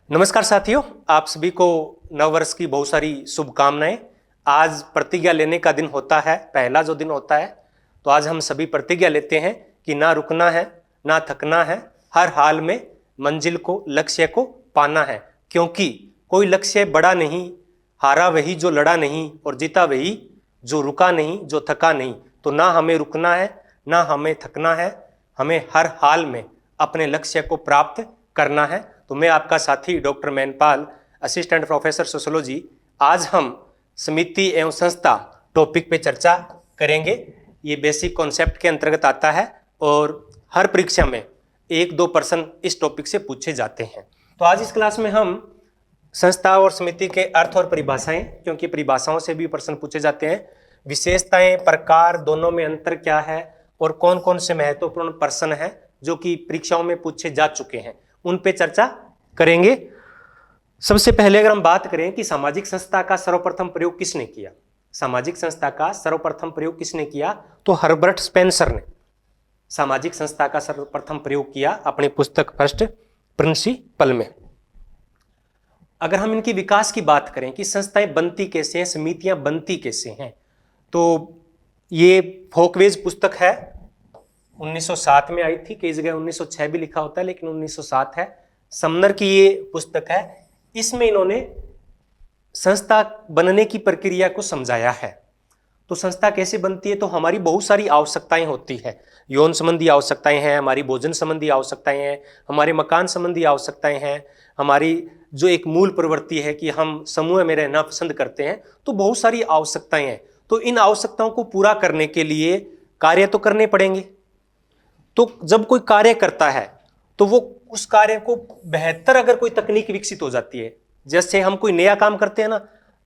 नमस्कार साथियों, आप सभी को नव वर्ष की बहुत सारी शुभकामनाएं। आज प्रतिज्ञा लेने का दिन होता है, पहला जो दिन होता है, तो आज हम सभी प्रतिज्ञा लेते हैं कि ना रुकना है, ना थकना है, हर हाल में मंजिल को, लक्ष्य को पाना है। क्योंकि कोई लक्ष्य बड़ा नहीं, हारा वही जो लड़ा नहीं और जीता वही जो रुका नहीं, जो थका नहीं। तो ना हमें रुकना है, ना हमें थकना है, हमें हर हाल में अपने लक्ष्य को प्राप्त करना है। तो मैं आपका साथी doctor Mainpal, assistant professor sociology, आज हम समिति एवं संस्था टॉपिक पे चर्चा करेंगे। ये बेसिक कॉन्सेप्ट के अंतर्गत आता है और हर परीक्षा में 1-2 प्रश्न इस टॉपिक से पूछे जाते हैं। तो आज इस क्लास में हम संस्था और समिति के अर्थ और परिभाषाएं, क्योंकि परिभाषाओं से भी प्रश्न पूछे जाते हैं, विशेषताएं, प्रकार, दोनों में अंतर क्या है और कौन कौन से महत्वपूर्ण प्रश्न हैं जो कि परीक्षाओं में पूछे जा चुके हैं, उन पे चर्चा करेंगे। सबसे पहले अगर हम बात करें कि सामाजिक संस्था का सर्वप्रथम प्रयोग किसने किया, सामाजिक संस्था का सर्वप्रथम प्रयोग किसने किया, तो हर्बर्ट स्पेंसर ने सामाजिक संस्था का सर्वप्रथम प्रयोग किया अपनी पुस्तक फर्स्ट प्रिंसिपल में। अगर हम इनकी विकास की बात करें कि संस्थाएं बनती कैसे हैं, समितियां बनती कैसे हैं, तो ये फोकवेज पुस्तक है, 1907 में आई थी। कई जगह 1906 भी लिखा होता है, लेकिन 1907 है। समनर की ये पुस्तक है। इसमें इन्होंने संस्था बनने की प्रक्रिया को समझाया है। तो संस्था कैसे बनती है, तो हमारी बहुत सारी आवश्यकताएं होती है। यौन संबंधी आवश्यकताएं हैं, हमारी भोजन संबंधी आवश्यकताएं हैं, हमारे मकान संबंधी आवश्यकताएं हैं, हमारी जो एक मूल प्रवृत्ति है कि हम समूह में रहना पसंद करते हैं। तो बहुत सारी आवश्यकताएं हैं। तो इन आवश्यकताओं को पूरा करने के लिए कार्य तो करने पड़ेंगे। तो जब कोई कार्य करता है तो वो उस कार्य को बेहतर, अगर कोई तकनीक विकसित हो जाती है, जैसे हम कोई नया काम करते हैं ना,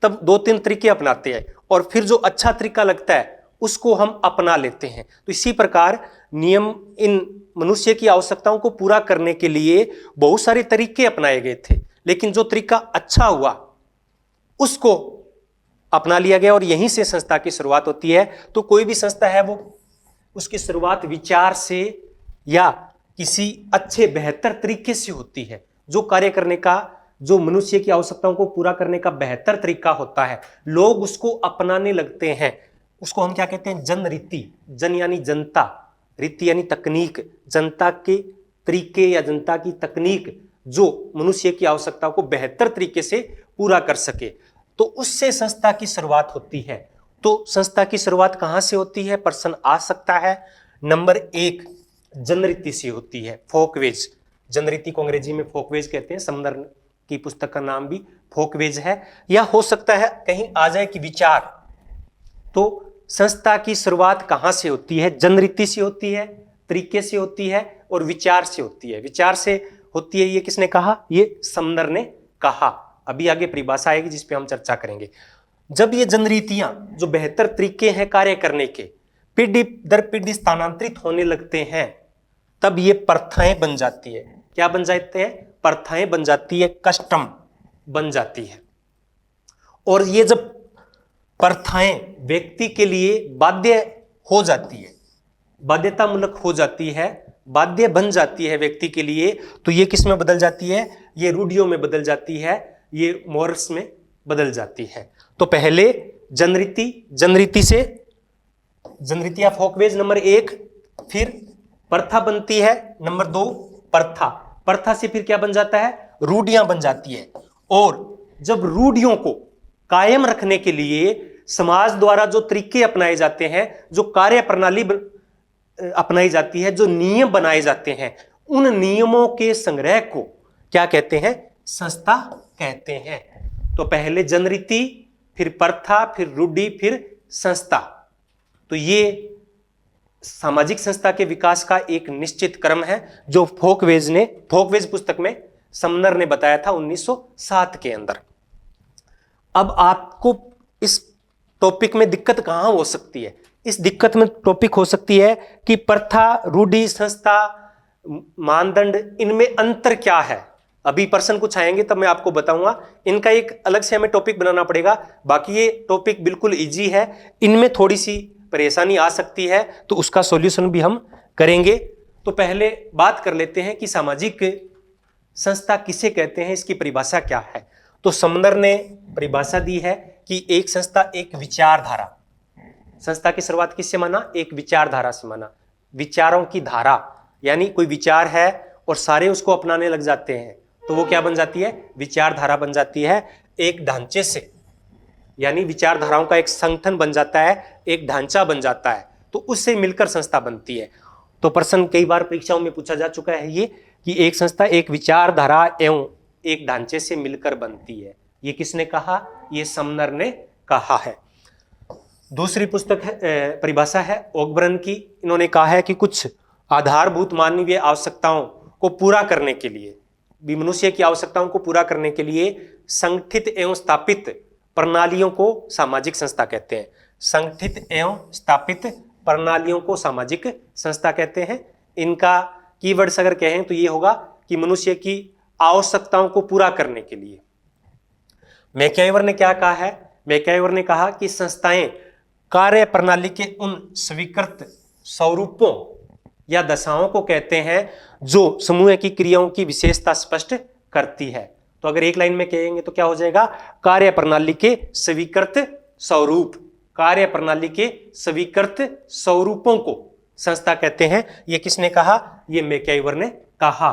तब 2-3 तरीके अपनाते हैं और फिर जो अच्छा तरीका लगता है उसको हम अपना लेते हैं। तो इसी प्रकार नियम इन मनुष्य की आवश्यकताओं को पूरा करने के लिए बहुत सारे तरीके अपनाए गए थे, लेकिन जो तरीका अच्छा हुआ उसको अपना लिया गया और यहीं से संस्था की शुरुआत होती है। तो कोई भी संस्था है वो उसकी शुरुआत विचार से या किसी अच्छे बेहतर तरीके से होती है। जो कार्य करने का, जो मनुष्य की आवश्यकताओं को पूरा करने का बेहतर तरीका होता है, लोग उसको अपनाने लगते हैं। उसको हम क्या कहते हैं, जन रीति। जन यानी जनता, रीति यानी तकनीक, जनता के तरीके या जनता की तकनीक जो मनुष्य की आवश्यकताओं को बेहतर तरीके से पूरा कर सके, तो उससे संस्था की शुरुआत होती है। तो संस्था की शुरुआत कहां से होती है, प्रश्न आ सकता है। नंबर 1 जनरीति से होती है, फोकवेज। जनरीति को अंग्रेजी में फोकवेज कहते हैं। समनर की पुस्तक का नाम भी फोकवेज है। या हो सकता है कहीं आ जाए कि विचार। तो संस्था की शुरुआत कहां से होती है, जनरीति से होती है, तरीके से होती है और विचार से होती है। विचार से होती है, ये किसने कहा, ये समनर ने कहा। अभी आगे परिभाषा आएगी जिस पे हम चर्चा करेंगे। जब ये जनरीतियां, जो बेहतर तरीके हैं कार्य करने के, पीढ़ी दर पीढ़ी स्थानांतरित होने लगते हैं, तब ये प्रथाएं बन जाती है। क्या बन जाते हैं, प्रथाएं बन जाती है, कस्टम बन जाती है। और ये जब प्रथाएं व्यक्ति के लिए बाध्य हो जाती है, बाध्यतामूलक हो जाती है, बाध्य बन जाती है व्यक्ति के लिए, तो ये किस में बदल जाती है, ये रूढ़ियों में बदल जाती है, ये मोरल्स में बदल जाती है। तो पहले जनरीति, जनरीति या फोकवेज नंबर 1, फिर प्रथा बनती है नंबर 2, प्रथा से फिर क्या बन जाता है, रूढ़ियां बन जाती है। और जब रूढ़ियों को कायम रखने के लिए समाज द्वारा जो तरीके अपनाए जाते हैं, जो कार्य प्रणाली अपनाई जाती है, जो नियम बनाए जाते हैं, उन नियमों के संग्रह को क्या कहते हैं, संस्था कहते हैं। तो पहले जनरीति, फिर प्रथा, फिर रूढ़ि, फिर संस्था। तो ये सामाजिक संस्था के विकास का एक निश्चित क्रम है जो फोकवेज पुस्तक में समनर ने बताया था 1907 के अंदर। अब आपको इस टॉपिक में दिक्कत कहां हो सकती है, इस दिक्कत में टॉपिक हो सकती है कि प्रथा, रूढ़ि, संस्था, मानदंड, इनमें अंतर क्या है। अभी प्रश्न कुछ आएंगे तब मैं आपको बताऊंगा। इनका एक अलग से हमें टॉपिक बनाना पड़ेगा। बाकी ये टॉपिक बिल्कुल इजी है, इनमें थोड़ी सी परेशानी आ सकती है, तो उसका सॉल्यूशन भी हम करेंगे। तो पहले बात कर लेते हैं कि सामाजिक संस्था किसे कहते हैं, इसकी परिभाषा क्या है? तो समनर ने परिभाषा दी है कि एक संस्था एक विचारधारा, संस्था की शुरुआत किससे माना? एक विचारधारा से माना। विचारों की धारा, यानी कोई विचार है और सारे उसको अपनाने लग जाते हैं तो वो क्या बन जाती है? विचारधारा बन जाती है। एक ढांचे से, यानी विचारधाराओं का एक संगठन बन जाता है, एक ढांचा बन जाता है, तो उससे मिलकर संस्था बनती है। तो प्रश्न कई बार परीक्षाओं में पूछा जा चुका है ये कि एक संस्था एक विचारधारा एवं एक ढांचे से मिलकर बनती है। ये किसने कहा? ये समनर ने कहा है। दूसरी पुस्तक है परिभाषा है ओकबर्न की। इन्होंने कहा है कि कुछ आधारभूत मानवीय आवश्यकताओं को पूरा करने के लिए, भी मनुष्य की आवश्यकताओं को पूरा करने के लिए संगठित एवं स्थापित प्रणालियों को सामाजिक संस्था कहते हैं। संगठित एवं स्थापित प्रणालियों को सामाजिक संस्था कहते हैं। इनका कीवर्ड्स अगर कहें तो ये होगा कि मनुष्य की आवश्यकताओं को पूरा करने के लिए। मैकआइवर ने क्या कहा है? मैकआइवर ने कहा कि संस्थाएं कार्य प्रणाली के उन स्वीकृत स्वरूपों या दशाओं को कहते हैं जो समूह की क्रियाओं की विशेषता स्पष्ट करती है। तो अगर एक लाइन में कहेंगे तो क्या हो जाएगा? कार्य प्रणाली के स्वीकृत स्वरूप, कार्य प्रणाली के स्वीकृत स्वरूपों को संस्था कहते हैं। ये किसने कहा? ये मैकआइवर ने कहा।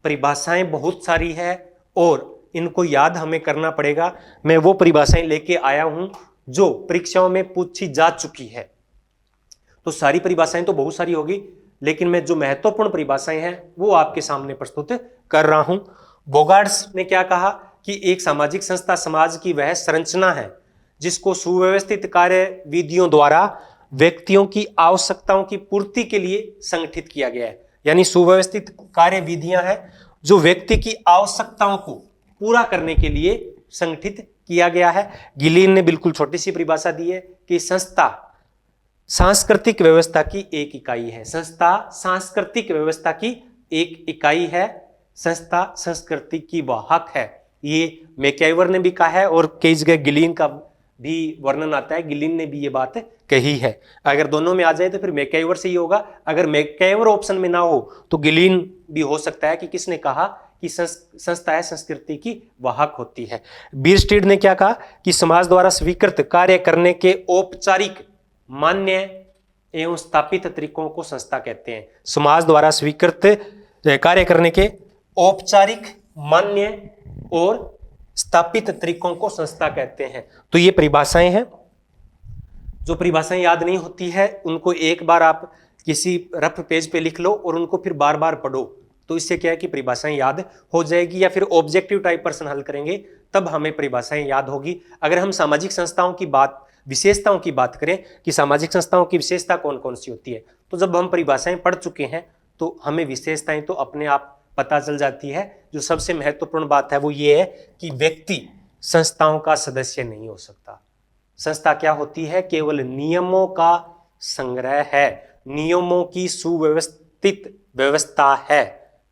परिभाषाएं बहुत सारी है और इनको याद हमें करना पड़ेगा। मैं वो परिभाषाएं लेके आया हूं जो परीक्षाओं में पूछी जा चुकी है। तो सारी परिभाषाएं तो बहुत सारी होगी, लेकिन मैं जो महत्वपूर्ण परिभाषाएं हैं वो आपके सामने प्रस्तुत कर रहा हूं। बोगार्ड्स ने क्या कहा कि एक सामाजिक संस्था समाज की वह संरचना है जिसको सुव्यवस्थित कार्य विधियों द्वारा व्यक्तियों की आवश्यकताओं की पूर्ति के लिए संगठित किया गया है। यानी सुव्यवस्थित कार्य विधियां हैं जो व्यक्ति की आवश्यकताओं को पूरा करने के लिए संगठित किया गया है। गिलीन ने बिल्कुल छोटी सी परिभाषा दी है कि संस्था सांस्कृतिक व्यवस्था की एक इकाई है। संस्था सांस्कृतिक व्यवस्था की एक इकाई है। संस्था संस्कृति की वाहक है। ये मैकआइवर ने भी कहा है और कई जगह गिलीन का भी वर्णन आता है। गिलीन ने भी ये बात कही है। अगर दोनों में आ जाए तो फिर मैकआइवर से ही होगा। अगर मैकआइवर ऑप्शन में ना हो तो गिलीन भी हो सकता है कि किसने कहा कि संस्थाएं संस्कृति की वाहक होती है। बीरस्टीड ने क्या कहा कि समाज द्वारा स्वीकृत कार्य करने के औपचारिक, मान्य एवं स्थापित तरीकों को संस्था कहते हैं। समाज द्वारा स्वीकृत कार्य करने के औपचारिक, मान्य और स्थापित तरीकों को संस्था कहते हैं। तो ये परिभाषाएं हैं। जो परिभाषाएं याद नहीं होती है उनको एक बार आप किसी रफ पेज पे लिख लो और उनको फिर बार बार पढ़ो, तो इससे क्या है कि परिभाषाएं याद हो जाएगी। या फिर ऑब्जेक्टिव टाइप प्रश्न हल करेंगे तब हमें परिभाषाएं याद होगी। अगर हम सामाजिक संस्थाओं की बात, विशेषताओं की बात करें कि सामाजिक संस्थाओं की विशेषता कौन कौन सी होती है, तो जब हम परिभाषाएं पढ़ चुके हैं तो हमें विशेषताएं तो अपने आप पता चल जाती है। जो सबसे महत्वपूर्ण बात है वो ये है कि व्यक्ति संस्थाओं का सदस्य नहीं हो सकता। संस्था क्या होती है? केवल नियमों का संग्रह है, नियमों की सुव्यवस्थित व्यवस्था है।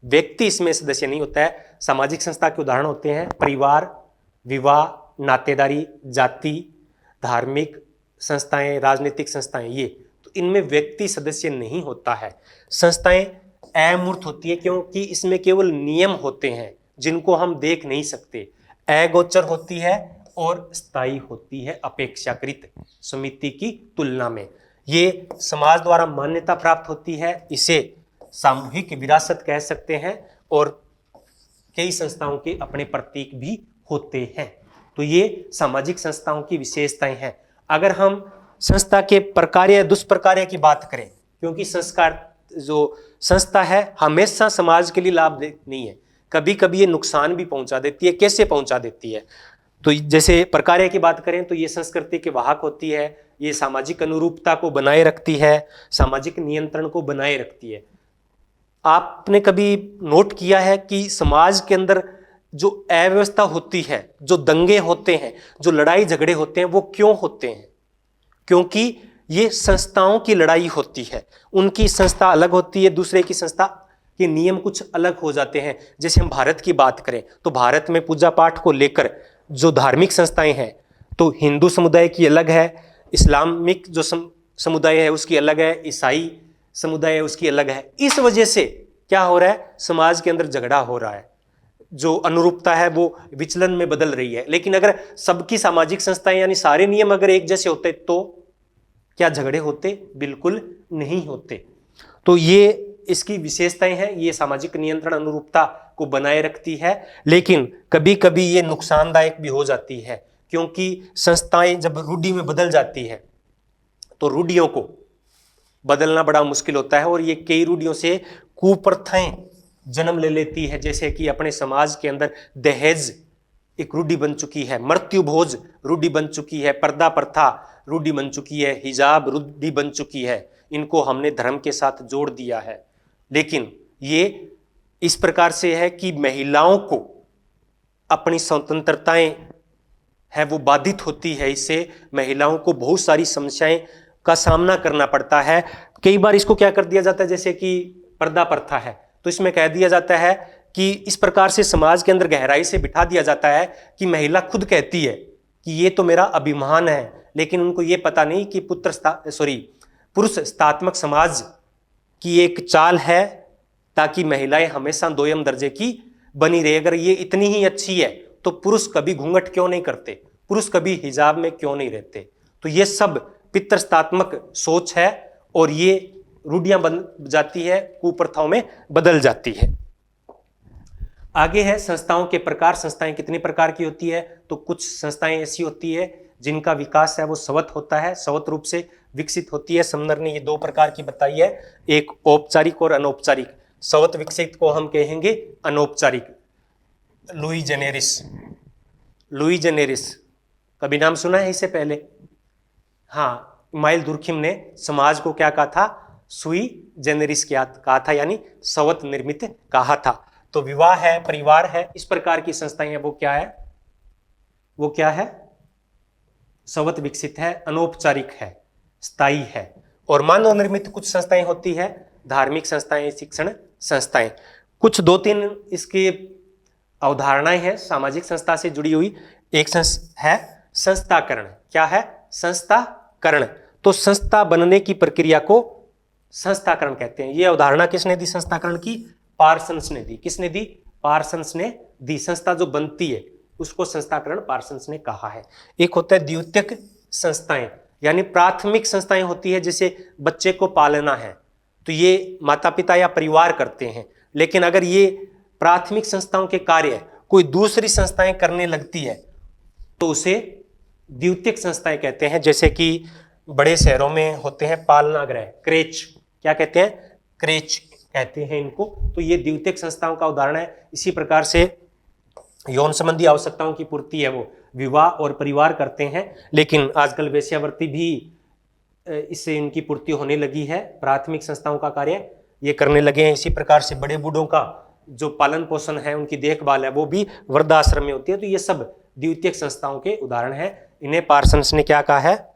व्यक्ति इसमें सदस्य नहीं होता है। सामाजिक संस्था के उदाहरण होते हैं परिवार, विवाह, नातेदारी, जाति, धार्मिक संस्थाएं, राजनीतिक संस्थाएं। ये तो इनमें व्यक्ति सदस्य नहीं होता है। संस्थाएं अमूर्त होती है क्योंकि इसमें केवल नियम होते हैं जिनको हम देख नहीं सकते। अगोचर होती है और स्थायी होती है अपेक्षाकृत समिति की तुलना में। ये समाज द्वारा मान्यता प्राप्त होती है। इसे सामूहिक विरासत कह सकते हैं और कई संस्थाओं के अपने प्रतीक भी होते हैं। तो ये सामाजिक संस्थाओं की विशेषताएं हैं। अगर हम संस्था के प्रकार या दुष्प्रकार की बात करें, क्योंकि संस्कार जो संस्था है हमेशा समाज के लिए लाभ नहीं है, कभी कभी ये नुकसान भी पहुंचा देती है। कैसे पहुंचा देती है? तो जैसे प्रकार की बात करें तो ये संस्कृति के वाहक होती है, ये सामाजिक अनुरूपता को बनाए रखती है, सामाजिक नियंत्रण को बनाए रखती है। आपने कभी नोट किया है कि समाज के अंदर जो अव्यवस्था होती है, जो दंगे होते हैं, जो लड़ाई झगड़े होते हैं, वो क्यों होते हैं? क्योंकि ये संस्थाओं की लड़ाई होती है। उनकी संस्था अलग होती है, दूसरे की संस्था के नियम कुछ अलग हो जाते हैं। जैसे हम भारत की बात करें तो भारत में पूजा पाठ को लेकर जो धार्मिक संस्थाएं हैं तो हिंदू समुदाय की अलग है, इस्लामिक जो समुदाय है उसकी अलग है, ईसाई समुदाय है उसकी अलग है। इस वजह से क्या हो रहा है? समाज के अंदर झगड़ा हो रहा है। जो अनुरूपता है वो विचलन में बदल रही है। लेकिन अगर सबकी सामाजिक संस्थाएं यानी सारे नियम अगर एक जैसे होते तो क्या झगड़े होते? बिल्कुल नहीं होते। तो ये इसकी विशेषताएं हैं, ये सामाजिक नियंत्रण अनुरूपता को बनाए रखती है। लेकिन कभी कभी ये नुकसानदायक भी हो जाती है, क्योंकि संस्थाएं जब रूढ़ि में बदल जाती है तो रूढ़ियों को बदलना बड़ा मुश्किल होता है और ये कई रूढ़ियों से कुप्रथाएं जन्म ले लेती है। जैसे कि अपने समाज के अंदर दहेज एक रूढ़ि बन चुकी है, मृत्यु भोज रूढ़ि बन चुकी है, पर्दा प्रथा रूढ़ि बन चुकी है, हिजाब रूढ़ि बन चुकी है। इनको हमने धर्म के साथ जोड़ दिया है। लेकिन ये इस प्रकार से है कि महिलाओं को अपनी स्वतंत्रताएं है वो बाधित होती है। इससे महिलाओं को बहुत सारी समस्याएं का सामना करना पड़ता है। कई बार इसको क्या कर दिया जाता है, जैसे कि पर्दा प्रथा है तो इसमें कह दिया जाता है कि इस प्रकार से समाज के अंदर गहराई से बिठा दिया जाता है कि महिला खुद कहती है कि ये तो मेरा अभिमान है। लेकिन उनको ये पता नहीं कि पुरुष स्तात्मक समाज की एक चाल है ताकि महिलाएं हमेशा दोयम दर्जे की बनी रहे। अगर ये इतनी ही अच्छी है तो पुरुष कभी घूंघट क्यों नहीं करते, पुरुष कभी हिजाब में क्यों नहीं रहते? तो ये सब पितृस्तात्मक सोच है और ये रूढ़ियां बन जाती है, कुप्रथाओं में बदल जाती है। आगे है संस्थाओं के प्रकार। संस्थाएं कितनी प्रकार की होती है? तो कुछ संस्थाएं ऐसी होती है जिनका विकास है वो स्वत होता है, स्वत रूप से विकसित होती है। समनर ने ये दो प्रकार की बताई है, एक औपचारिक और अनौपचारिक। स्वत विकसित को हम कहेंगे अनौपचारिक। लुई जेनेरिस कभी नाम सुना है इससे पहले? हाँ, इमाइल दुर्खिम ने समाज को क्या कहा था? सुई जेनेरिस कहा था, यानी स्वत निर्मित कहा था। तो विवाह है, परिवार है, इस प्रकार की संस्थाएं हैं, वो क्या है? स्वत विकसित है, अनौपचारिक है, स्थायी है। और मानव निर्मित कुछ संस्थाएं होती है, धार्मिक संस्थाएं, शिक्षण संस्थाएं। कुछ दो तीन इसके अवधारणाएं हैं सामाजिक संस्था से जुड़ी हुई। एक है संस्थाकरण। क्या है? संस्थाकरण। तो संस्था बनने की प्रक्रिया को संस्थाकरण कहते हैं। यह अवधारणा किसने दी संस्थाकरण की? पार्सन्स ने दी। किसने दी? पार्सन्स ने दी। संस्था जो बनती है उसको संस्थाकरण पार्सन्स ने कहा है। एक होता है द्वितीयक संस्थाएं, यानी प्राथमिक संस्थाएं होती है, जैसे बच्चे को पालना है तो ये माता पिता या परिवार करते हैं। लेकिन अगर ये प्राथमिक संस्थाओं के कार्य कोई दूसरी संस्थाएं करने लगती है तो उसे द्वितीयक संस्थाएं कहते हैं। जैसे कि बड़े शहरों में होते हैं पालना गृह, क्रेच। क्या कहते हैं? क्रेच कहते हैं इनको। तो ये द्वितीयक संस्थाओं का उदाहरण है। इसी प्रकार से यौन संबंधी आवश्यकताओं की पूर्ति है वो विवाह और परिवार करते हैं। लेकिन आजकल वेश्यावृत्ति भी इससे इनकी पूर्ति होने लगी है। प्राथमिक संस्थाओं का कार्य ये करने लगे हैं। इसी प्रकार से बड़े बूढ़ों का जो पालन पोषण है, उनकी देखभाल है, वो भी वृद्धाश्रम में होती है। तो ये सब द्वितीयक संस्थाओं के उदाहरण हैं। इन्हें पार्सन्स ने क्या कहा है?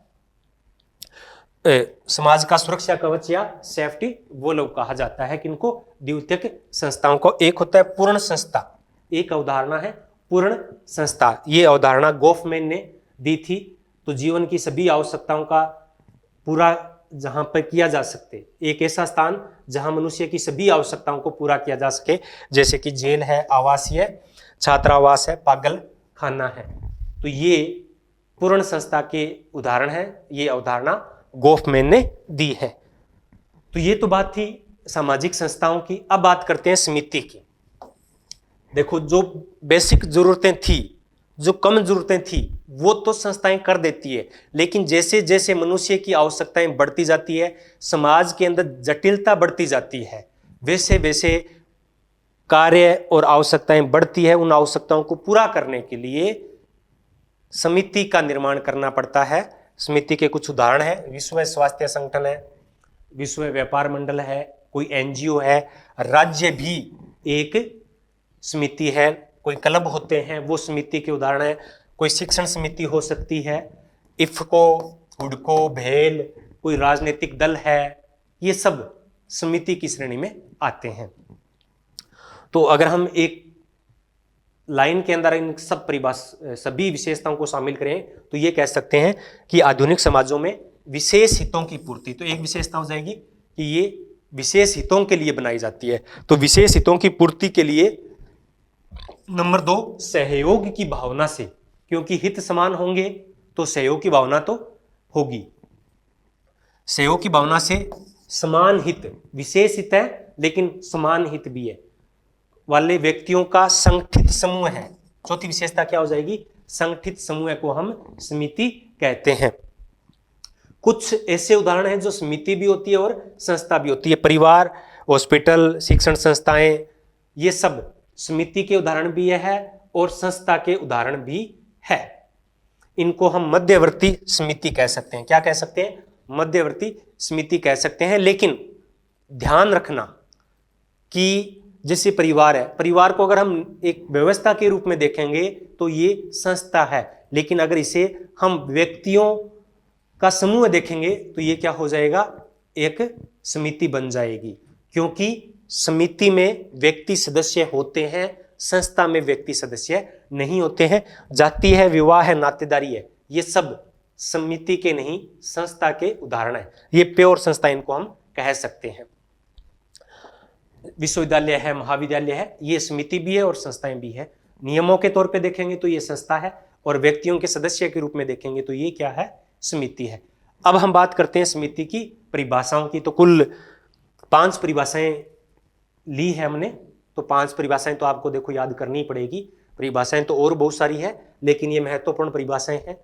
समाज का सुरक्षा कवच या सेफ्टी वो लोग कहा जाता है। किनको? द्वितीयक संस्थाओं को। एक होता है पूर्ण संस्था। एक अवधारणा है पूर्ण संस्था। ये अवधारणा गोफमैन ने दी थी। तो जीवन की सभी आवश्यकताओं का पूरा जहां पर किया जा सके, एक ऐसा स्थान जहां मनुष्य की सभी आवश्यकताओं को पूरा किया जा सके, जैसे कि जेल है, आवासीय छात्रावास है, पागल खाना है। तो ये पूर्ण संस्था के उदाहरण है। ये अवधारणा गोफमैन ने दी है। तो ये तो बात थी सामाजिक संस्थाओं की। अब बात करते हैं समिति की। देखो, जो बेसिक जरूरतें थी, जो कम जरूरतें थी, वो तो संस्थाएं कर देती है। लेकिन जैसे जैसे मनुष्य की आवश्यकताएं बढ़ती जाती है, समाज के अंदर जटिलता बढ़ती जाती है, वैसे वैसे कार्य और आवश्यकताएं बढ़ती है। उन आवश्यकताओं को पूरा करने के लिए समिति का निर्माण करना पड़ता है। समिति के कुछ उदाहरण हैं। विश्व स्वास्थ्य संगठन है, विश्व व्यापार मंडल है, कोई एनजीओ है, राज्य भी एक समिति है, कोई क्लब होते हैं वो समिति के उदाहरण है। कोई शिक्षण समिति हो सकती है, इफ्को, हुडको, भेल, कोई राजनीतिक दल है, ये सब समिति की श्रेणी में आते हैं। तो अगर हम एक लाइन के अंदर इन सब सभी विशेषताओं को शामिल करें तो ये कह सकते हैं कि आधुनिक समाजों में विशेष हितों की पूर्ति, तो एक विशेषता हो जाएगी कि ये विशेष हितों के लिए बनाई जाती है। तो विशेष हितों की पूर्ति के लिए नंबर 2, सहयोग की भावना से, क्योंकि हित समान होंगे तो सहयोग की भावना तो होगी। सहयोग की भावना से समान हित, विशेष हित है लेकिन समान हित भी है वाले व्यक्तियों का संगठित समूह है। चौथी विशेषता क्या हो जाएगी? संगठित समूह को हम समिति कहते हैं। कुछ ऐसे उदाहरण हैं जो समिति भी होती है और संस्था भी होती है। परिवार, हॉस्पिटल, शिक्षण संस्थाएं, ये सब समिति के उदाहरण भी है और संस्था के उदाहरण भी है। इनको हम मध्यवर्ती समिति कह सकते हैं। क्या कह सकते हैं? मध्यवर्ती समिति कह सकते हैं। लेकिन ध्यान रखना कि जैसे परिवार है, परिवार को अगर हम एक व्यवस्था के रूप में देखेंगे तो ये संस्था है, लेकिन अगर इसे हम व्यक्तियों का समूह देखेंगे तो ये क्या हो जाएगा? एक समिति बन जाएगी, क्योंकि समिति में व्यक्ति सदस्य होते हैं, संस्था में व्यक्ति सदस्य नहीं होते हैं। जाति है, विवाह है, नातेदारी है, ये सब समिति के नहीं संस्था के उदाहरण है। ये प्योर संस्था इनको हम कह सकते हैं। विश्वविद्यालय है, महाविद्यालय है, ये समिति भी है और संस्थाएं भी है। नियमों के तौर पे देखेंगे तो ये संस्था है और व्यक्तियों के सदस्य के रूप में देखेंगे तो ये क्या है? समिति है। अब हम बात करते हैं समिति की परिभाषाओं की। तो कुल 5 परिभाषाएं ली है हमने, तो 5 परिभाषाएं तो आपको देखो याद करनी पड़ेगी। परिभाषाएं तो और बहुत सारी है, लेकिन ये महत्वपूर्ण परिभाषाएं हैं,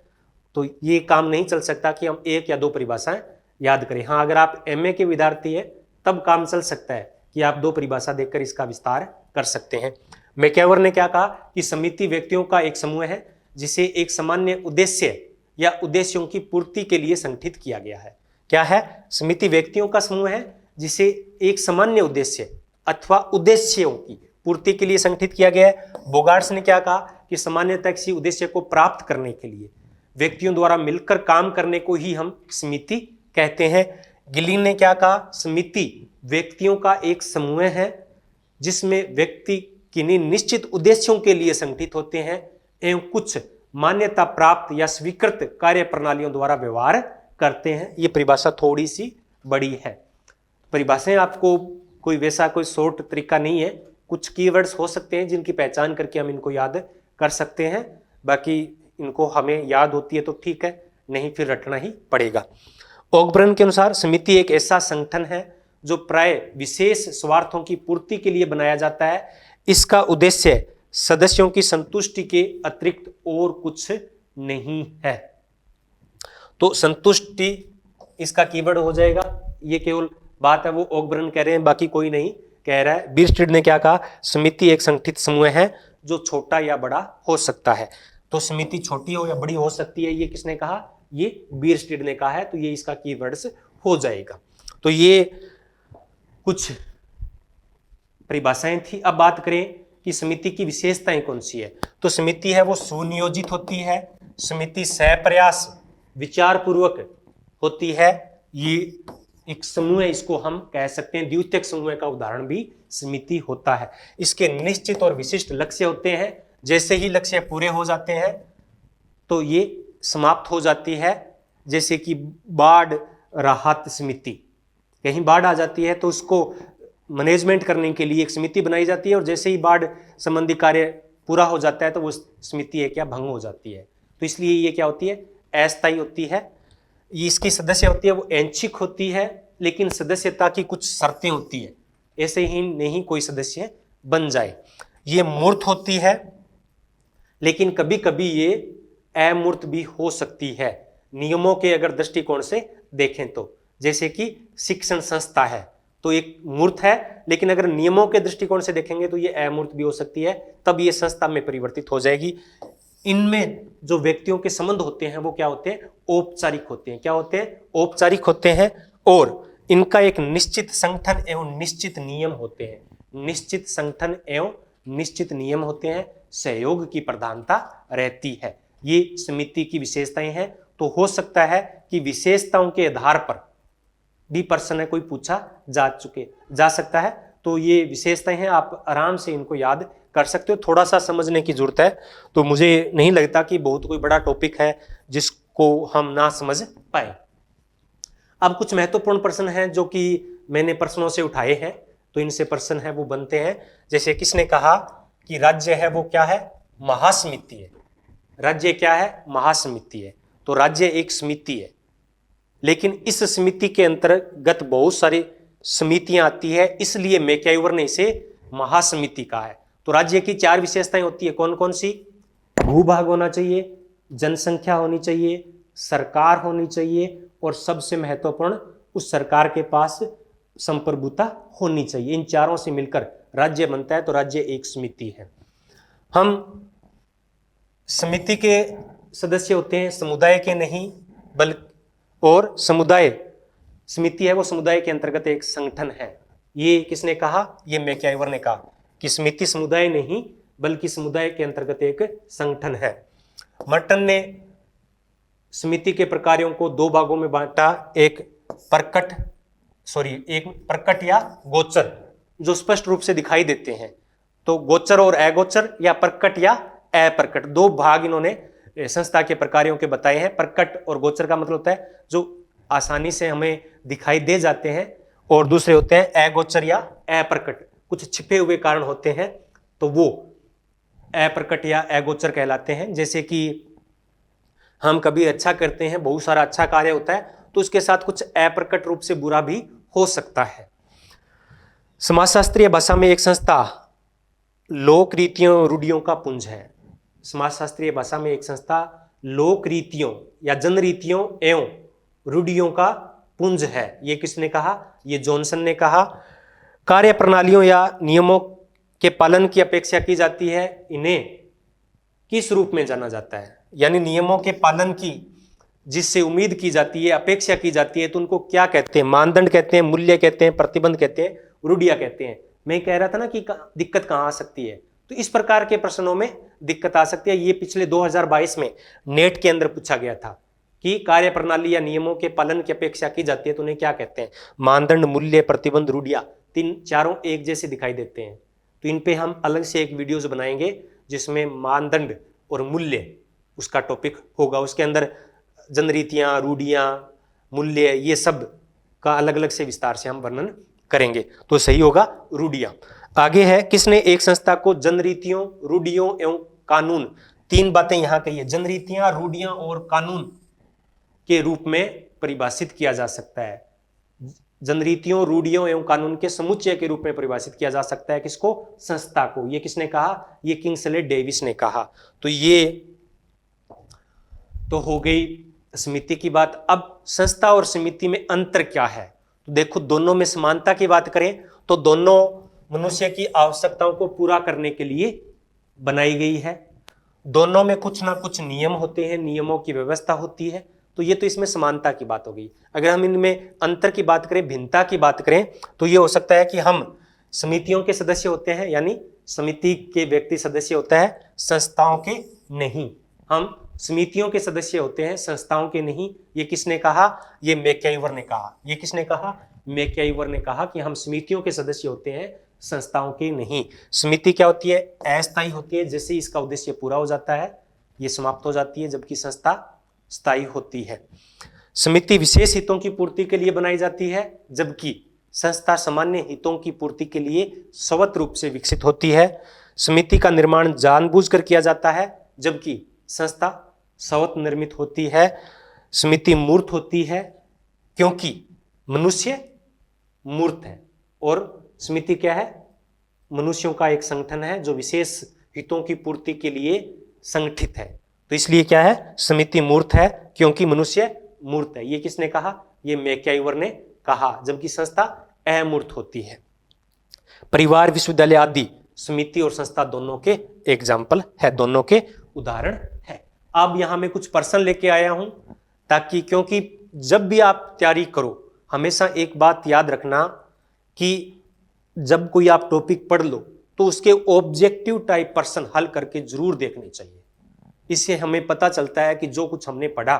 तो ये काम नहीं चल सकता कि हम 1 या 2 परिभाषाएं याद करें। हाँ, अगर आप MA के विद्यार्थी है तब काम चल सकता है कि आप 2 परिभाषा देखकर इसका विस्तार कर सकते हैं। मैक्यावर ने क्या कहा कि समिति व्यक्तियों का एक समूह है जिसे एक सामान्य उद्देश्य या उद्देश्यों की पूर्ति के लिए संगठित किया गया है। क्या है? समिति व्यक्तियों का समूह है जिसे एक सामान्य उद्देश्य अथवा उद्देश्यों की पूर्ति के लिए संगठित किया गया है। बोगार्ट्स ने क्या कहा कि सामान्यतः किसी उद्देश्य को प्राप्त करने के लिए व्यक्तियों द्वारा मिलकर काम करने को ही हम समिति कहते हैं। गिलिन ने क्या कहा? समिति व्यक्तियों का एक समूह है जिसमें व्यक्ति किन्हीं निश्चित उद्देश्यों के लिए संगठित होते हैं एवं कुछ मान्यता प्राप्त या स्वीकृत कार्य प्रणालियों द्वारा व्यवहार करते हैं। ये परिभाषा थोड़ी सी बड़ी है। परिभाषाएं आपको कोई वैसा कोई शॉर्ट तरीका नहीं है, कुछ कीवर्ड्स हो सकते हैं जिनकी पहचान करके हम इनको याद कर सकते हैं, बाकी इनको हमें याद होती है तो ठीक है, नहीं फिर रटना ही पड़ेगा। ओकब्रन के अनुसार समिति एक ऐसा संगठन है जो प्राय विशेष स्वार्थों की पूर्ति के लिए बनाया जाता है। इसका उद्देश्य सदस्यों की संतुष्टि के अतिरिक्त और कुछ नहीं है। तो संतुष्टि इसका कीवर्ड हो जाएगा। ये केवल बात है वो ओकब्रन कह रहे हैं, बाकी कोई नहीं कह रहा है। बीरस्टीड ने क्या कहा? समिति एक संगठित समूह है जो छोटा या बड़ा हो सकता है। तो समिति छोटी हो या बड़ी हो सकती है, ये किसने कहा? ये बीरस्टीड ने कहा है। तो ये इसका कीवर्ड्स हो जाएगा। तो ये कुछ परिभाषाएं थी। अब बात करें कि समिति की विशेषताएं कौन सी है। तो समिति है वो सुनियोजित होती है, समिति सहप्रयास विचार पूर्वक होती है। ये एक समूह है, इसको हम कह सकते हैं द्वितीयक समूह का उदाहरण भी समिति होता है। इसके निश्चित और विशिष्ट लक्ष्य होते हैं। जैसे ही लक्ष्य पूरे हो जाते हैं तो ये समाप्त हो जाती है। जैसे कि बाढ़ राहत समिति, कहीं बाढ़ आ जाती है तो उसको मैनेजमेंट करने के लिए एक समिति बनाई जाती है और जैसे ही बाढ़ संबंधी कार्य पूरा हो जाता है तो वो समिति है क्या भंग हो जाती है। तो इसलिए ये क्या होती है? अस्थायी होती है। ये इसकी सदस्य होती है वो ऐच्छिक होती है, लेकिन सदस्यता की कुछ शर्तें होती है, ऐसे ही नहीं कोई सदस्य बन जाए। ये मूर्त होती है, लेकिन कभी कभी ये अमूर्त भी हो सकती है नियमों के अगर दृष्टिकोण से देखें तो। जैसे कि शिक्षण संस्था है तो एक मूर्त है, लेकिन अगर नियमों के दृष्टिकोण से देखेंगे तो ये अमूर्त भी हो सकती है, तब ये संस्था में परिवर्तित हो जाएगी। इनमें जो व्यक्तियों के संबंध होते हैं वो क्या होते हैं? औपचारिक होते हैं। क्या होते हैं? औपचारिक होते हैं। और इनका एक निश्चित संगठन एवं निश्चित नियम होते हैं। निश्चित संगठन एवं निश्चित नियम होते हैं। सहयोग की प्रधानता रहती है। ये समिति की विशेषताएं हैं। तो हो सकता है कि विशेषताओं के आधार पर भी प्रश्न है कोई पूछा जा सकता है। तो ये विशेषताएं हैं, आप आराम से इनको याद कर सकते हो। थोड़ा सा समझने की जरूरत है। तो मुझे नहीं लगता कि बहुत कोई बड़ा टॉपिक है जिसको हम ना समझ पाए। अब कुछ महत्वपूर्ण प्रश्न हैं जो कि मैंने प्रश्नों से उठाए हैं, तो इनसे प्रश्न है वो बनते हैं। जैसे किसने कहा कि राज्य है वो क्या है, महासमिति है। राज्य क्या है, महासमिति है। तो राज्य एक समिति है, लेकिन इस समिति के अंतर्गत बहुत सारी समितियां आती है, इसलिए मैक्आइवर ने इसे महासमिति कहा है। तो राज्य की 4 विशेषताएं होती है, कौन कौन सी? भूभाग होना चाहिए, जनसंख्या होनी चाहिए, सरकार होनी चाहिए, और सबसे महत्वपूर्ण उस सरकार के पास संप्रभुता होनी चाहिए। इन चारों से मिलकर राज्य बनता है, तो राज्य एक समिति है। हम समिति के सदस्य होते हैं, समुदाय के नहीं, बल्कि और समुदाय समिति है वो समुदाय के अंतर्गत एक संगठन है। ये किसने कहा? ये मैक्आइवर ने कहा कि समिति समुदाय नहीं बल्कि समुदाय के अंतर्गत एक संगठन है। मर्टन ने समिति के प्रकारों को 2 भागों में बांटा, एक प्रकट या गोचर, जो स्पष्ट रूप से दिखाई देते हैं। तो गोचर और अगोचर, या प्रकट या अप्रकट, 2 भाग इन्होंने संस्था के प्रकारों के बताए हैं। प्रकट और गोचर का मतलब होता है जो आसानी से हमें दिखाई दे जाते हैं, और दूसरे होते हैं अगोचर या अप्रकट, कुछ छिपे हुए कारण होते हैं, तो वो अप्रकट या अगोचर कहलाते हैं। जैसे कि हम कभी अच्छा करते हैं, बहुत सारा अच्छा कार्य होता है, तो उसके साथ कुछ अप्रकट रूप से बुरा भी हो सकता है। समाजशास्त्रीय भाषा में एक संस्था लोक रीतियों रूढ़ियों का पुंज है। समाजशास्त्रीय भाषा में एक संस्था लोक रीतियों या जन रीतियों एवं रूढ़ियों का पुंज है। ये किसने कहा? ये जॉनसन ने कहा। कार्य प्रणालियों या नियमों के पालन की अपेक्षा की जाती है, इन्हें किस रूप में जाना जाता है? यानी नियमों के पालन की जिससे उम्मीद की जाती है, अपेक्षा की जाती है, तो उनको क्या कहते हैं? मानदंड कहते हैं, मूल्य कहते हैं, प्रतिबंध कहते हैं, रूढ़ियां कहते हैं। मैं कह रहा था ना कि दिक्कत कहाँ आ सकती है, तो इस प्रकार के प्रश्नों में दिक्कत आ सकती है। ये पिछले 2022 में नेट के अंदर पूछा गया था कि कार्य प्रणाली या नियमों के पालन की अपेक्षा की जाती है, तो उन्हें क्या कहते हैं? मानदंड, मूल्य, प्रतिबंध, रूढ़ियां, चारों एक जैसे दिखाई देते हैं। तो इन पे हम अलग से एक वीडियोस बनाएंगे जिसमें मानदंड और मूल्य उसका टॉपिक होगा। उसके अंदर जनरीतियां, रूढ़ियां, मूल्य, ये सब का अलग अलग से विस्तार से हम वर्णन करेंगे, तो सही होगा रूढ़ियां। आगे है, किसने एक संस्था को जनरीतियों, रूढ़ियों एवं कानून, 3 बातें यहां कही है, जनरीतियां, रूढ़ियां और कानून के रूप में परिभाषित किया जा सकता है। जनरीतियों, रूढ़ियों एवं कानून के समुच्चय के रूप में परिभाषित किया जा सकता है। किसको? संस्था को। ये किसने कहा? ये किंग्सले डेविस ने कहा। तो ये तो हो गई समिति की बात। अब संस्था और समिति में अंतर क्या है? तो देखो, दोनों में समानता की बात करें तो दोनों मनुष्य की आवश्यकताओं को पूरा करने के लिए बनाई गई है। दोनों में कुछ ना कुछ नियम होते हैं, नियमों की व्यवस्था होती है। तो ये तो इसमें समानता की बात हो गई। अगर हम इनमें अंतर की बात करें, भिन्नता की बात करें, तो ये हो सकता है कि हम समितियों के सदस्य होते हैं, यानी समिति के व्यक्ति सदस्य होता है, संस्थाओं के नहीं। हम समितियों के सदस्य होते हैं, संस्थाओं के नहीं। ये किसने कहा? ये मैक्आइवर ने कहा। ये किसने कहा? मैक्आइवर ने कहा कि हम समितियों के सदस्य होते हैं, संस्थाओं के नहीं। समिति क्या होती है? अस्थायी होती है। जैसे इसका उद्देश्य पूरा हो जाता है, ये समाप्त हो जाती है, जबकि संस्था स्थायी होती है। समिति विशेष हितों की पूर्ति के लिए बनाई जाती है, जबकि संस्था सामान्य हितों की पूर्ति के लिए स्वतंत्र रूप से विकसित होती है। समिति का निर्माण जानबूझकर किया जाता है, जबकि संस्था स्वतः निर्मित होती है। समिति मूर्त होती है क्योंकि मनुष्य मूर्त है, और समिति क्या है? मनुष्यों का एक संगठन है जो विशेष हितों की पूर्ति के लिए संगठित है। तो इसलिए क्या है? समिति मूर्त है क्योंकि मनुष्य मूर्त है। ये किसने कहा? ये मैक्आइवर ने कहा, जबकि संस्था अमूर्त होती है। परिवार, विश्वविद्यालय आदि समिति और संस्था दोनों के एग्जाम्पल है, दोनों के उदाहरण है। अब यहां मैं कुछ प्रश्न लेके आया हूं, ताकि क्योंकि जब भी आप तैयारी करो हमेशा एक बात याद रखना कि जब कोई आप टॉपिक पढ़ लो तो उसके ऑब्जेक्टिव टाइप प्रश्न हल करके जरूर देखने चाहिए। इससे हमें पता चलता है कि जो कुछ हमने पढ़ा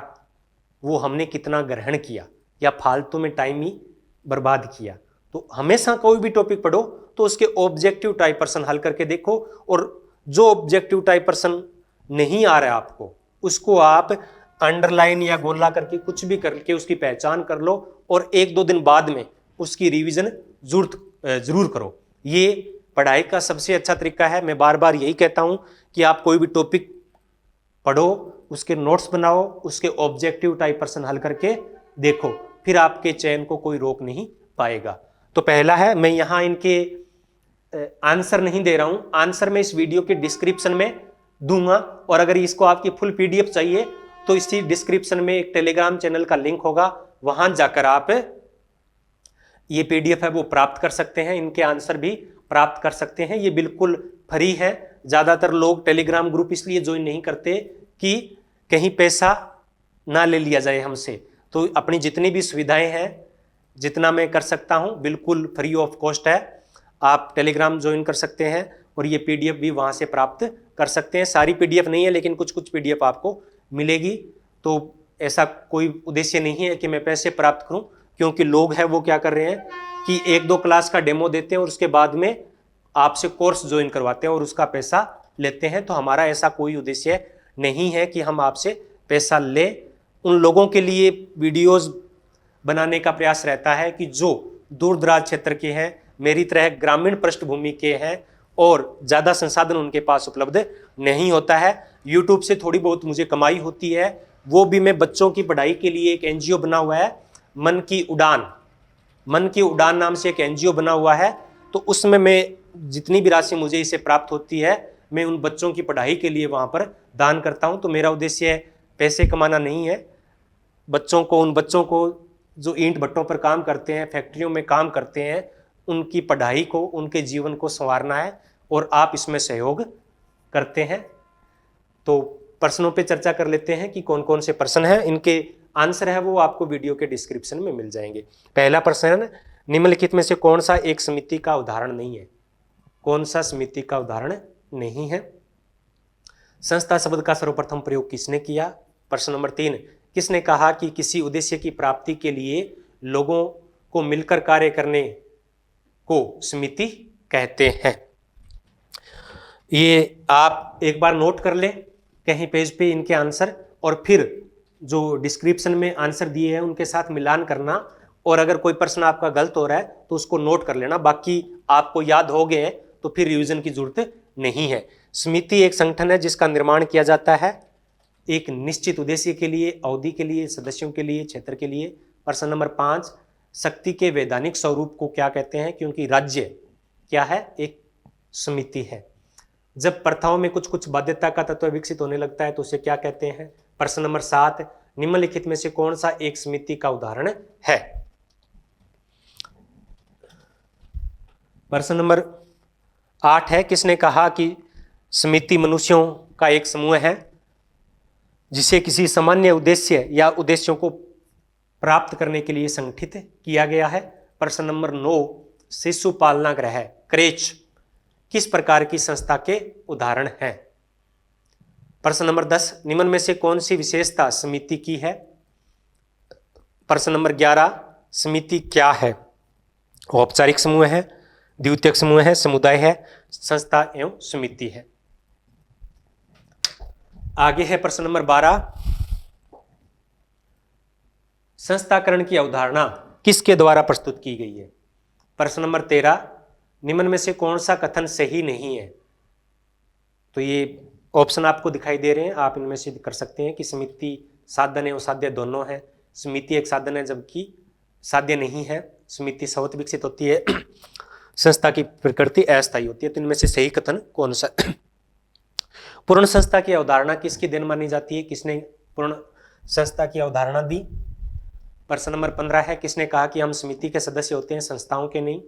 वो हमने कितना ग्रहण किया या फालतू में टाइम ही बर्बाद किया। तो हमेशा कोई भी टॉपिक पढ़ो तो उसके ऑब्जेक्टिव टाइप प्रश्न हल करके देखो, और जो ऑब्जेक्टिव टाइप प्रश्न नहीं आ रहा है आपको, उसको आप अंडरलाइन या गोला करके कुछ भी करके उसकी पहचान कर लो, और 1-2 दिन बाद में उसकी रिवीजन जरूर करो। ये पढ़ाई का सबसे अच्छा तरीका है, मैं बार बार यही कहता हूं कि आप कोई भी टॉपिक पढ़ो, उसके नोट्स बनाओ, उसके ऑब्जेक्टिव टाइप प्रश्न हल करके देखो, फिर आपके चयन को कोई रोक नहीं पाएगा। तो पहला है, मैं यहां इनके आंसर नहीं दे रहा हूं, आंसर मैं इस वीडियो के डिस्क्रिप्शन में दूंगा, और अगर इसको आपकी फुल पीडीएफ चाहिए तो इसी डिस्क्रिप्शन में एक टेलीग्राम चैनल का लिंक होगा, वहां जाकर आप ये पीडीएफ है वो प्राप्त कर सकते हैं, इनके आंसर भी प्राप्त कर सकते हैं। ये बिल्कुल फ्री है। ज्यादातर लोग टेलीग्राम ग्रुप इसलिए ज्वाइन नहीं करते कि कहीं पैसा ना ले लिया जाए हमसे। तो अपनी जितनी भी सुविधाएं हैं, जितना मैं कर सकता हूं, बिल्कुल फ्री ऑफ कॉस्ट है। आप टेलीग्राम ज्वाइन कर सकते हैं और ये पीडीएफ भी वहां से प्राप्त कर सकते हैं। सारी पीडीएफ नहीं है, लेकिन कुछ कुछ पीडीएफ आपको मिलेगी। तो ऐसा कोई उद्देश्य नहीं है कि मैं पैसे प्राप्त करूं, क्योंकि लोग हैं वो क्या कर रहे हैं कि 1-2 क्लास का डेमो देते हैं और उसके बाद में आपसे कोर्स ज्वाइन करवाते हैं और उसका पैसा लेते हैं। तो हमारा ऐसा कोई उद्देश्य नहीं है कि हम आपसे पैसा ले। उन लोगों के लिए वीडियोस बनाने का प्रयास रहता है कि जो दूर दराज क्षेत्र के हैं, मेरी तरह ग्रामीण पृष्ठभूमि के हैं और ज़्यादा संसाधन उनके पास उपलब्ध नहीं होता है। यूट्यूब से थोड़ी बहुत मुझे कमाई होती है, वो भी मैं बच्चों की पढ़ाई के लिए एक एनजीओ बना हुआ है, मन की उड़ान नाम से एक एनजीओ बना हुआ है। तो उसमें मैं जितनी भी राशि मुझे इसे प्राप्त होती है, मैं उन बच्चों की पढ़ाई के लिए वहाँ पर दान करता हूँ। तो मेरा उद्देश्य पैसे कमाना नहीं है, उन बच्चों को जो ईंट भट्टों पर काम करते हैं, फैक्ट्रियों में काम करते हैं, उनकी पढ़ाई को, उनके जीवन को संवारना है, और आप इसमें सहयोग करते हैं। तो प्रश्नों पे चर्चा कर लेते हैं कि कौन कौन से प्रश्न हैं। इनके आंसर है वो आपको वीडियो के डिस्क्रिप्शन में मिल जाएंगे। पहला प्रश्न, निम्नलिखित में से कौन सा एक समिति का उदाहरण नहीं है? कौन सा समिति का उदाहरण नहीं है? संस्था शब्द का सर्वप्रथम प्रयोग किसने किया? प्रश्न नंबर 3, किसने कहा कि किसी उद्देश्य की प्राप्ति के लिए लोगों को मिलकर कार्य करने को समिति कहते हैं? ये आप एक बार नोट कर लें कहीं पेज पे इनके आंसर, और फिर जो डिस्क्रिप्शन में आंसर दिए हैं उनके साथ मिलान करना, और अगर कोई प्रश्न आपका गलत हो रहा है तो उसको नोट कर लेना। बाकी आपको याद हो गए हैं तो फिर रिवीजन की जरूरत नहीं है। समिति एक संगठन है जिसका निर्माण किया जाता है एक निश्चित उद्देश्य के लिए, अवधि के लिए, सदस्यों के लिए, क्षेत्र के लिए। प्रश्न नंबर 5, शक्ति के वैधानिक स्वरूप को क्या कहते हैं? क्योंकि राज्य क्या है? एक समिति है। जब प्रथाओं में कुछ कुछ बाध्यता का तत्व विकसित होने लगता है तो उसे क्या कहते हैं? प्रश्न नंबर 7, निम्नलिखित में से कौन सा एक समिति का उदाहरण है? प्रश्न नंबर 8 है, किसने कहा कि समिति मनुष्यों का एक समूह है जिसे किसी सामान्य उद्देश्य या उद्देश्यों को प्राप्त करने के लिए संगठित किया गया है? प्रश्न नंबर 9, शिशु पालना गृह क्रेच किस प्रकार की संस्था के उदाहरण हैं? प्रश्न नंबर 10, निम्न में से कौन सी विशेषता समिति की है? प्रश्न नंबर 11, समिति क्या है? औपचारिक समूह है, द्वितीयक समूह है, समुदाय है, संस्था एवं समिति है। आगे है प्रश्न नंबर 12, संस्थाकरण की अवधारणा किसके द्वारा प्रस्तुत की गई है? प्रश्न नंबर 13, निम्न में से कौन सा कथन सही नहीं है? तो ये ऑप्शन आपको दिखाई दे रहे हैं, आप इनमें से कर सकते हैं कि समिति साधन एवं साध्य दोनों है, समिति एक साधन है जबकि साध्य नहीं है, समिति स्वतः विकसित होती है, संस्था की प्रकृति अस्थायी होती है। तो इनमें से सही कथन कौन सा? पूर्ण संस्था की अवधारणा किसकी देन मानी जाती है? किसने पूर्ण संस्था की अवधारणा दी? प्रश्न नंबर 15 है, किसने कहा कि हम समिति के सदस्य होते हैं, संस्थाओं के नहीं?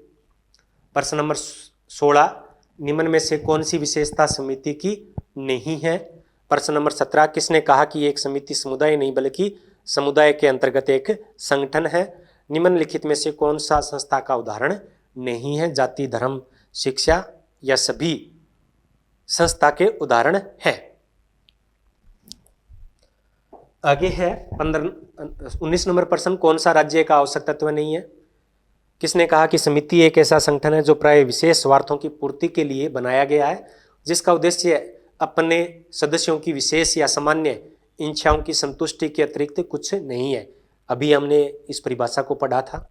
प्रश्न नंबर 16, निम्न में से कौन सी विशेषता समिति की नहीं है? प्रश्न नंबर 17, किसने कहा कि एक समिति समुदाय नहीं बल्कि समुदाय के अंतर्गत एक संगठन है? निम्नलिखित में से कौन सा संस्था का उदाहरण नहीं है? जाति, धर्म, शिक्षा या सभी संस्था के उदाहरण है। आगे है 19 नंबर प्रश्न, कौन सा राज्य का आवश्यक तत्व नहीं है? किसने कहा कि समिति एक ऐसा संगठन है जो प्राय विशेष स्वार्थों की पूर्ति के लिए बनाया गया है, जिसका उद्देश्य अपने सदस्यों की विशेष या सामान्य इच्छाओं की संतुष्टि के अतिरिक्त कुछ नहीं है। अभी हमने इस परिभाषा को पढ़ा था।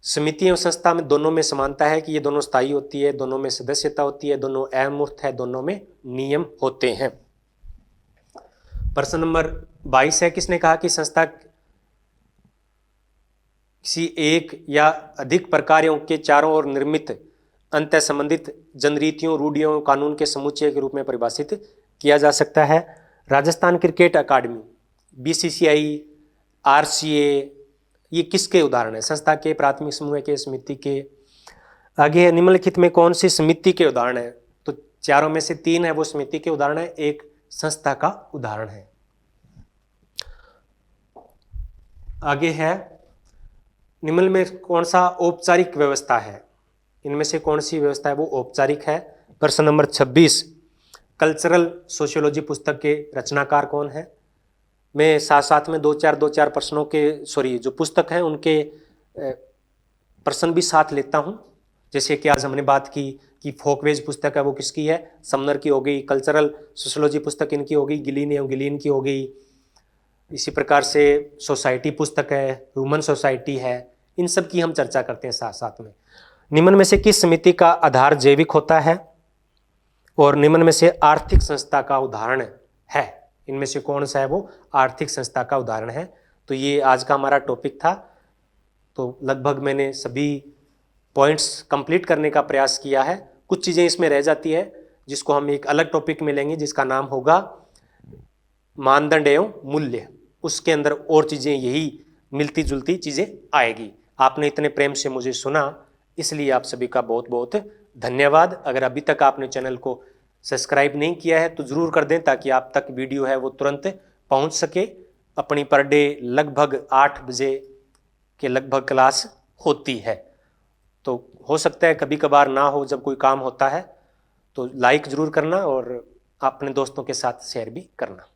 समिति और संस्था में दोनों में समानता है कि ये दोनों स्थायी होती है, दोनों में सदस्यता होती है, दोनों अमूर्त है, दोनों में नियम होते हैं। प्रश्न नंबर 22 है, किसने कहा कि संस्था किसी एक या अधिक प्रकारों के चारों ओर निर्मित अंतः संबंधित जनरीतियों, रूढ़ियों, कानून के समुच्चय के रूप में परिभाषित किया जा सकता है? राजस्थान क्रिकेट अकादमी, बीसीसीआई, आरसीए, ये किसके उदाहरण है? संस्था के, प्राथमिक समूह के, समिति के? आगे है, निम्नलिखित में कौन सी समिति के उदाहरण है? तो चारों में से 3 है वो समिति के उदाहरण है, एक संस्था का उदाहरण है। आगे है, निम्न में कौन सा औपचारिक व्यवस्था है? इनमें से कौन सी व्यवस्था है वो औपचारिक है? प्रश्न नंबर 26, कल्चरल सोशियोलॉजी पुस्तक के रचनाकार कौन है? मैं साथ साथ में दो चार प्रश्नों के जो पुस्तक हैं उनके प्रश्न भी साथ लेता हूं। जैसे कि आज हमने बात की कि फोकवेज पुस्तक है वो किसकी है? समनर की हो गई। कल्चरल सोशियोलॉजी पुस्तक इनकी हो गई, गिलीन एवं गिलीन की हो गई। इसी प्रकार से सोसाइटी पुस्तक है, ह्यूमन सोसाइटी है, इन सब की हम चर्चा करते हैं साथ साथ में। निम्न में से किस समिति का आधार जैविक होता है? और निम्न में से आर्थिक संस्था का उदाहरण है, इनमें से कौन सा है वो आर्थिक संस्था का उदाहरण है? तो ये आज का हमारा टॉपिक था। तो लगभग मैंने सभी पॉइंट्स कंप्लीट करने का प्रयास किया है। कुछ चीज़ें इसमें रह जाती है जिसको हम एक अलग टॉपिक में लेंगे, जिसका नाम होगा मानदंड एवं मूल्य। उसके अंदर और चीज़ें यही मिलती जुलती चीज़ें आएगी। आपने इतने प्रेम से मुझे सुना, इसलिए आप सभी का बहुत बहुत धन्यवाद। अगर अभी तक आपने चैनल को सब्सक्राइब नहीं किया है तो ज़रूर कर दें, ताकि आप तक वीडियो है वो तुरंत पहुंच सके। अपनी पर डे लगभग 8 बजे के लगभग क्लास होती है। तो हो सकता है कभी कभार ना हो, जब कोई काम होता है तो लाइक ज़रूर करना और अपने दोस्तों के साथ शेयर भी करना।